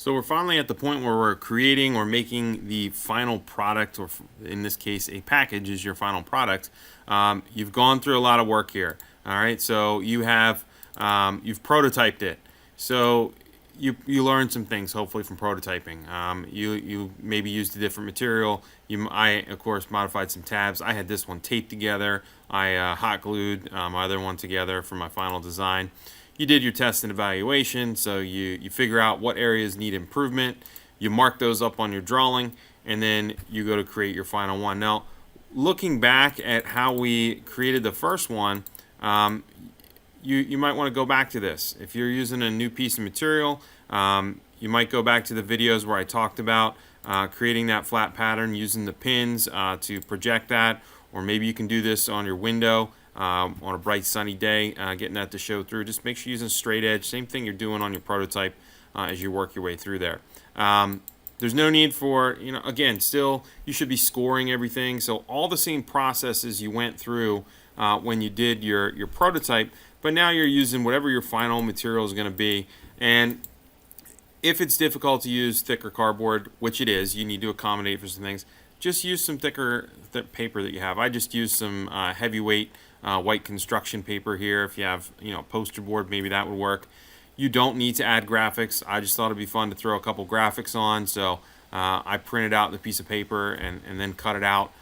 So we're finally at the point where we're creating or making the final product, or in this case, a package is your final product. You've gone through a lot of work here. All right, so you've prototyped it. So you learned some things hopefully from prototyping. You maybe used a different material. I of course modified some tabs. I had this one taped together. I hot glued my other one together for my final design. You did your test and evaluation, so you figure out what areas need improvement. You mark those up on your drawing, and then you go to create your final one. Now, looking back at how we created the first one, you might want to go back to this. If you're using a new piece of material, you might go back to the videos where I talked about creating that flat pattern using the pins to project that, or maybe you can do this on your window. On a bright sunny day, getting that to show through. Just make sure you're using straight edge. Same thing you're doing on your prototype as you work your way through there. There's no need for, again, still you should be scoring everything. So all the same processes you went through when you did your prototype, but now you're using whatever your final material is going to be. And if it's difficult to use thicker cardboard, which it is, you need to accommodate for some things. Just use some thicker paper that you have. I just used some heavyweight white construction paper here. If you have, poster board, maybe that would work. You don't need to add graphics. I just thought it'd be fun to throw a couple graphics on, so I printed out the piece of paper and then cut it out.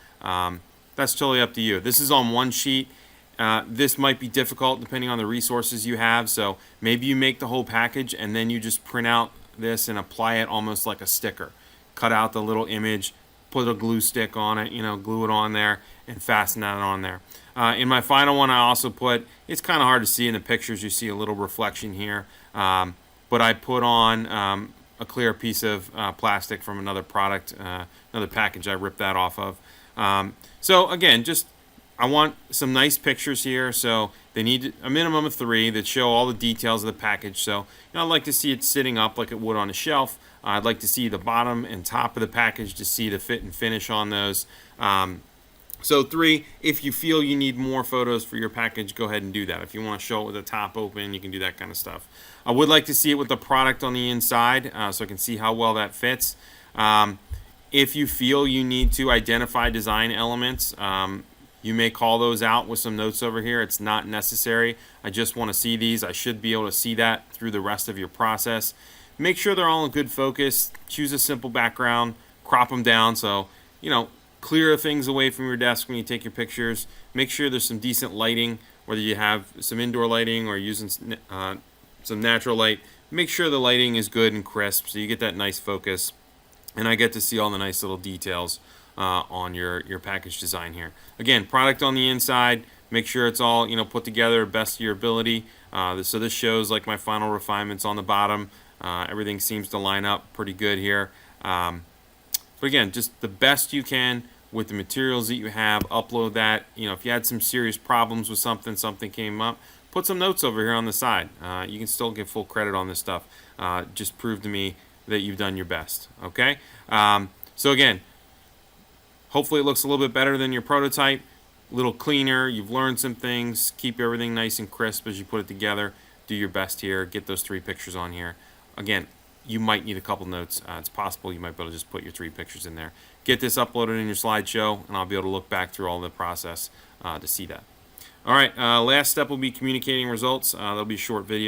That's totally up to you. This is on one sheet. This might be difficult depending on the resources you have, so maybe you make the whole package and then you just print out this and apply it almost like a sticker. Cut out the little image, put a glue stick on it, glue it on there and fasten that on there. In my final one, I also put, it's kind of hard to see in the pictures, you see a little reflection here, but I put on a clear piece of plastic from another product, another package I ripped that off of. So again, I want some nice pictures here, so they need a minimum of 3 that show all the details of the package. So I'd like to see it sitting up like it would on a shelf. I'd like to see the bottom and top of the package to see the fit and finish on those. So 3, if you feel you need more photos for your package, go ahead and do that. If you want to show it with the top open, you can do that kind of stuff. I would like to see it with the product on the inside so I can see how well that fits. If you feel you need to identify design elements, you may call those out with some notes over here. It's not necessary. I just want to see these. I should be able to see that through the rest of your process. Make sure they're all in good focus. Choose a simple background. Crop them down so, clear things away from your desk when you take your pictures. Make sure there's some decent lighting, whether you have some indoor lighting or using some natural light. Make sure the lighting is good and crisp so you get that nice focus. And I get to see all the nice little details on your package design here. Again, product on the inside. Make sure it's all put together best of your ability. So this shows like my final refinements on the bottom. Everything seems to line up pretty good here. But again, just the best you can with the materials that you have. Upload that. If you had some serious problems with something came up, put some notes over here on the side. You can still get full credit on this stuff. Just prove to me that you've done your best. Okay. So again, hopefully it looks a little bit better than your prototype. A little cleaner. You've learned some things. Keep everything nice and crisp as you put it together. Do your best here. Get those 3 pictures on here. Again, you might need a couple notes. It's possible you might be able to just put your 3 pictures in there. Get this uploaded in your slideshow, and I'll be able to look back through all the process to see that. All right, last step will be communicating results. There'll be a short video.